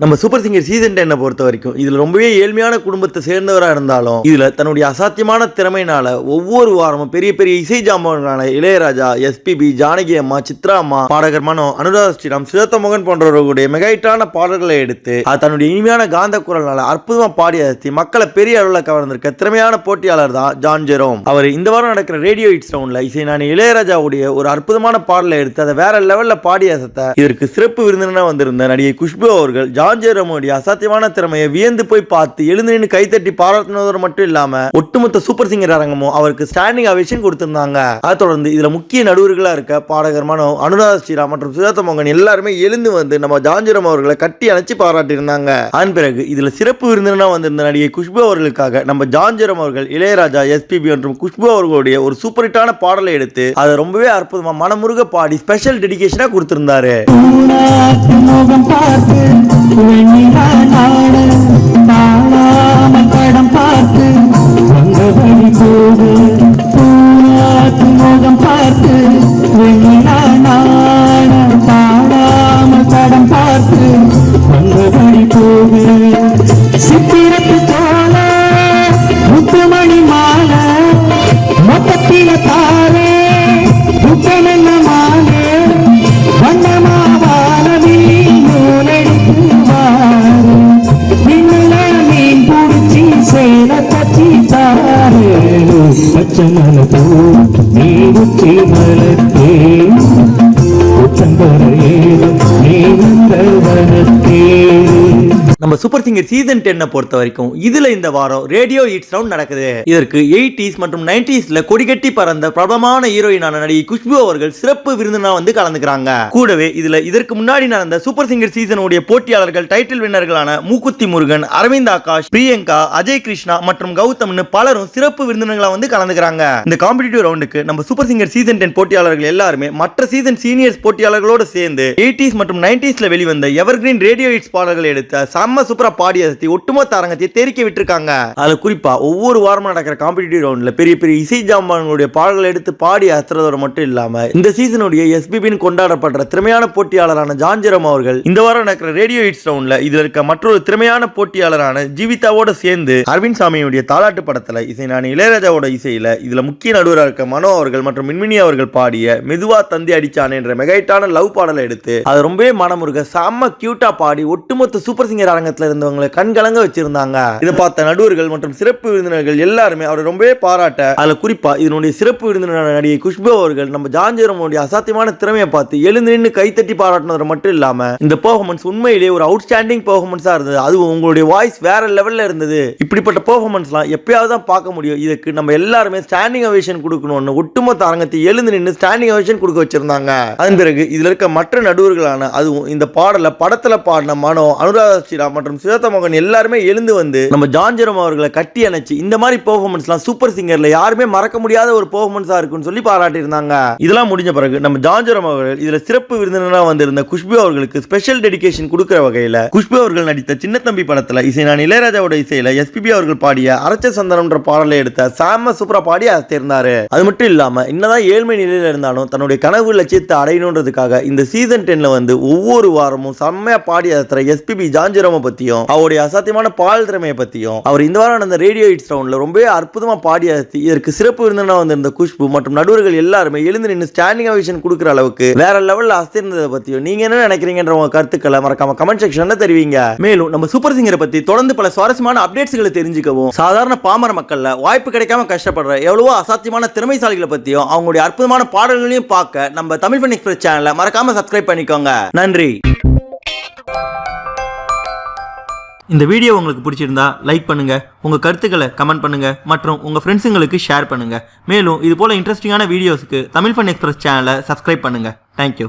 நம்ம super singer season 10 பொறுத்த வரைக்கும் இதுல ரொம்பவே ஏழ்மையான குடும்பத்தை சேர்ந்தவரா இருந்தாலும் இதுல தன்னுடைய அசாத்தியமான திறமையினால ஒவ்வொரு வாரமும் பெரிய பெரிய இசை ஜாம்பவான்களான இளையராஜா, எஸ்பிபி, ஜானகி அம்மா, சித்ரா அம்மா, பாடகர் மனோ, அனுராதா ஸ்ரீராம், சுஜாதா மோகன் போன்றவர்களுடைய மெகாயிட்டான பாடல்களை எடுத்து அது தன்னுடைய இனிமையான காந்த குரல்னால அற்புதமா பாடி அசத்தி மக்களை பெரிய அளவில் கவர்ந்திருக்க திறமையான போட்டியாளர் தான் ஜான் ஜெரோம். அவர் இந்த வாரம் நடக்கிற ரேடியோ ஹிட்ஸ் ரவுண்ட்ல இசைஞானி இளையராஜாவுடைய ஒரு அற்புதமான பாடலை எடுத்து அதை வேற லெவல்ல பாடி அசத்த இதற்கு சிறப்பு விருந்தினராக வந்திருந்த நடிகை குஷ்பு அவர்கள் ஜான் ஜெரோமுடைய அசாத்தியமான திறமையை வியந்து போய் பார்த்து எழுந்து நின்று கைத்தட்டி பாராட்டினதோடு மட்டும் இல்லாம ஒட்டுமொத்த சூப்பர் சிங்கர் அரங்கமும் அவருக்கு ஸ்டாண்டிங் அவேஷன் கொடுத்திருந்தாங்க. அதை தொடர்ந்து இதுல முக்கிய நடுவர்களா இருக்க பாடகர் மனோ, அனுராதா ஸ்ரீராம் மற்றும் சுஜாதா மோகன் எல்லாருமே எழுந்து வந்து நம்ம ஜான் ஜெரோம் அவர்களை கட்டி அணைச்சு பாராட்டியிருந்தாங்க. அதன் பிறகு இதுல சிறப்பு விருந்தினராக வந்திருந்த நடிகை குஷ்பு அவர்களுக்காக நம்ம ஜான் ஜெரோம் அவர்கள் இளையராஜா, எஸ்பிபி மற்றும் குஷ்பு அவர்களுடைய ஒரு சூப்பர் ஹிட்டான பாடலை எடுத்து அதை ரொம்பவே அற்புதமா மனமுருக பாடி ஸ்பெஷல் டெடிகேஷனா கொடுத்திருந்தாரு. படம் பார்த்து வந்தபடி போது மோகம் பார்த்து பாடாமல் படம் பார்த்து வந்தபடி போது சித்திரத்து தோல முத்துமணி மாலை மொத்தத்தில தாரே முத்தமென்ன மாலை வண்ணமாவானவி நூலெடுத்து வாரு நின்னுல மீன் புடிச்சி சேல தச்சி தாரு பச்சமல பூ நீ உச்சி மலத்தே நம்ம சூப்பர் சிங்கர் சீசன் 10 பொறுத்த வரைக்கும் இதுல இந்த வாரம் ரேடியோ ஹிட்ஸ் ரவுண்ட் நடக்குது. இதற்கு 80s மற்றும் 90sல கொடிகட்டி பறந்த பிரபலமான ஹீரோயினான நடிகை குஷ்பு அவர்கள் சிறப்பு விருந்தினா வந்து கலந்துக்கிறாங்க. கூடவே இதுல இதற்கு முன்னாடி நடந்த சூப்பர் சிங்கர் சீசனுடைய போட்டியாளர்கள் டைட்டில் வின்னர்களான மூக்குத்தி முருகன், அரவிந்த் ஆகாஷ், பிரியங்கா, அஜய் கிருஷ்ணா மற்றும் கௌதம்னு பலரும் சிறப்பு விருந்தினர்களா வந்து கலந்துக்கிறாங்க. இந்த காம்படிட்டிவ் ரவுண்டுக்கு நம்ம சூப்பர் சிங்கர் சீசன் 10 போட்டியாளர்கள் எல்லாருமே மற்ற சீசன் சீனியர்ஸ் போட்டியாளர்களோடு சேர்ந்து 80s மற்றும் 90sல வெளிவந்த எவர்கிரீன் ரேடியோ ஹிட்ஸ் பாடல்களை எடுத்த செம்ம சூப்பரா பாடி அசத்தி ஒட்டுமொத்த அரங்கத்தை தெரிக்க விட்டுருக்காங்க. அதுல குறிப்பா ஒவ்வொரு வாரமும் நடக்கிற காம்படிட்டிவ் ரவுண்ட்ல பெரிய பெரிய இசை ஜாம்பவான்களுடைய பாடல்களை எடுத்து பாடி அசத்துறதோட மட்டும் இல்லாம இந்த சீசனுடைய எஸ்பிபின்னு கொண்டாடப்படுற திறமையான போட்டியாளரான ஜான் ஜெரோம் அவர்கள் இந்த வாரம் நடக்கிற ரேடியோ ஹிட்ஸ் ரவுண்ட்ல இதுல இருக்க மற்றொரு திறமையான போட்டியாளரான ஜீவிதாவோட சேர்ந்து அரவிந்த் சாமியுடைய தாலாட்டு படத்துல இசைஞானி இளையராஜாவோட இசையில இதுல முக்கிய நடுவராக இருக்க மனோ அவர்கள் மற்றும் மின்மினி அவர்கள் பாடிய மெதுவா தந்தி அடிச்சானே என்ற மெகாயிட்டான லவ் பாடலை எடுத்து அது ரொம்பவே மனமுருக செம்ம கியூட்டா பாடி ஒட்டுமொத்த சூப்பர் சிங்கர் அரங்கத்துல இருந்தவங்களை கண்கலங்க வச்சிருந்தாங்க. இதை பார்த்த நடுவர்கள் மற்றும் சிறப்பு விருந்தினர்கள் எல்லாருமே அவரை ரொம்பவே பாராட்ட அதுல குறிப்பா இதனுடைய சிறப்பு விருந்தினரான நடிகை குஷ்பு அவர்கள் நம்ம ஜான் ஜெரோமுடைய அசாத்தியமான திறமையை பார்த்து எழுந்து நின்று கைத்தட்டி பாராட்டினது மட்டும் இல்லாம இந்த பெர்ஃபார்மன்ஸ் உண்மையிலேயே ஒரு அவுட்ஸ்டாண்டிங் பெர்ஃபார்மன்ஸா இருந்தது. அதுவும் உங்களுடைய வாய்ஸ் வேற லெவல்ல இருந்தது. இப்படிப்பட்ட பெர்ஃபார்மன்ஸ்லாம் எப்பயாவது தான் பார்க்க முடியும். இதுக்கு நம்ம எல்லாருமே ஸ்டாண்டிங் அவேஷன் கொடுக்கணும்னு ஒட்டுமொத்த அரங்கத்தை எழுந்து நின்று ஸ்டாண்டிங் அவேஷன் கொடுக்க வச்சிருந்தாங்க. அதன் பிறகு இதுல இருக்க மற்ற நடுவர்களான அதுவும் இந்த பாடல படத்துல பாடின மனோ, அனுராதா ஸ்ரீராம் மற்றும் சுஜாதா மோகன் எல்லாருமே எழுந்து வந்து நம்ம ஜான் ஜெரோம் அவர்களை கட்டி அணைச்சு இந்த மாதிரி பெர்ஃபார்மன்ஸ்லாம் சூப்பர் சிங்கர்ல யாருமே மறக்க முடியாத ஒரு பெர்ஃபார்மன்ஸா இருக்குன்னு சொல்லி பாராட்டி இருந்தாங்க. இதெல்லாம் முடிஞ்ச பிறகு நம்ம ஜான் ஜெரோம் அவர்கள் இதுல சிறப்பு விருந்தினராக வந்திருந்த குஷ்பு அவர்களுக்கு ஸ்பெஷல் டெடிகேஷன் கொடுக்கிற வகையில குஷ்பு அவர்கள் நடித்த சின்ன தம்பி படத்துல இசைஞானி இளையராஜாவோட இசையில எஸ்பிபி அவர்கள் பாடிய அரைச்ச சந்தனம்ன்ற பாடலை எடுத்த சாம சூப்பரா பாடி அசத்திருந்தாரு. அது மட்டும் இல்லாம என்னதான் ஏழ்மை நிலையில இருந்தாலும் தன்னுடைய கனவு லட்சியத்தை அடையணுன்றதுக்காக இந்த சீசன் 10ல வந்து ஒவ்வொரு வாரமும் செம்மையா பாடி அசத்துற எஸ்பிபி ஜான் ஜெரோம் பத்தியும் அவருடைய அசாத்தியமான பால் திறமையை பத்தியும் அவர் இந்த வாரம் நடந்த ரேடியோ ஹிட்ஸ் ரவுண்ட்ல ரொம்பவே அற்புதமா பாடி அசத்தி இதற்கு சிறப்பு விருந்தினராக வந்திருந்த குஷ்பு மற்றும் நடுவர்கள் எல்லாருமே எழுந்து நின்று ஸ்டாண்டிங் அவேஷன் கொடுக்கிற அளவுக்கு வேற லெவல்ல அசத்திருந்ததை பத்தியும் நீங்க என்ன நினைக்கிறீங்கன்ற உங்க கருத்துக்களை மறக்காம கமெண்ட் செக்ஷன்ல தெரிவிங்க. மேலும் நம்ம சூப்பர் சிங்கரை பத்தி தொடர்ந்து பல சுவாரஸ்யமான அப்டேட்ஸ்களை தெரிஞ்சுக்கவும் சாதாரண பாமர மக்கள்ல வாய்ப்பு கிடைக்காம கஷ்டப்படுற எவ்வளவோ அசாத்தியமான திறமைசாலிகளை பத்தியும் அவங்களுடைய அற்புதமான பாடல்களையும் பார்க்க நம்ம தமிழ் ஃபன் எக்ஸ்பிரஸ் சேனலை மறக்காம சப்ஸ்கிரைப் பண்ணிக்கோங்க. நன்றி. இந்த வீடியோ உங்களுக்கு பிடிச்சிருந்தா லைக் பண்ணுங்க, உங்க கருத்துக்களை கமெண்ட் பண்ணுங்க மற்றும் உங்க ஃப்ரெண்ட்ஸுங்களுக்கு ஷேர் பண்ணுங்க. மேலும் இது போல இன்ட்ரெஸ்டிங்கான வீடியோஸ்க்கு தமிழ் ஃபன் எக்ஸ்பிரஸ் சேனலை சப்ஸ்கிரைப் பண்ணுங்க. தேங்க்யூ.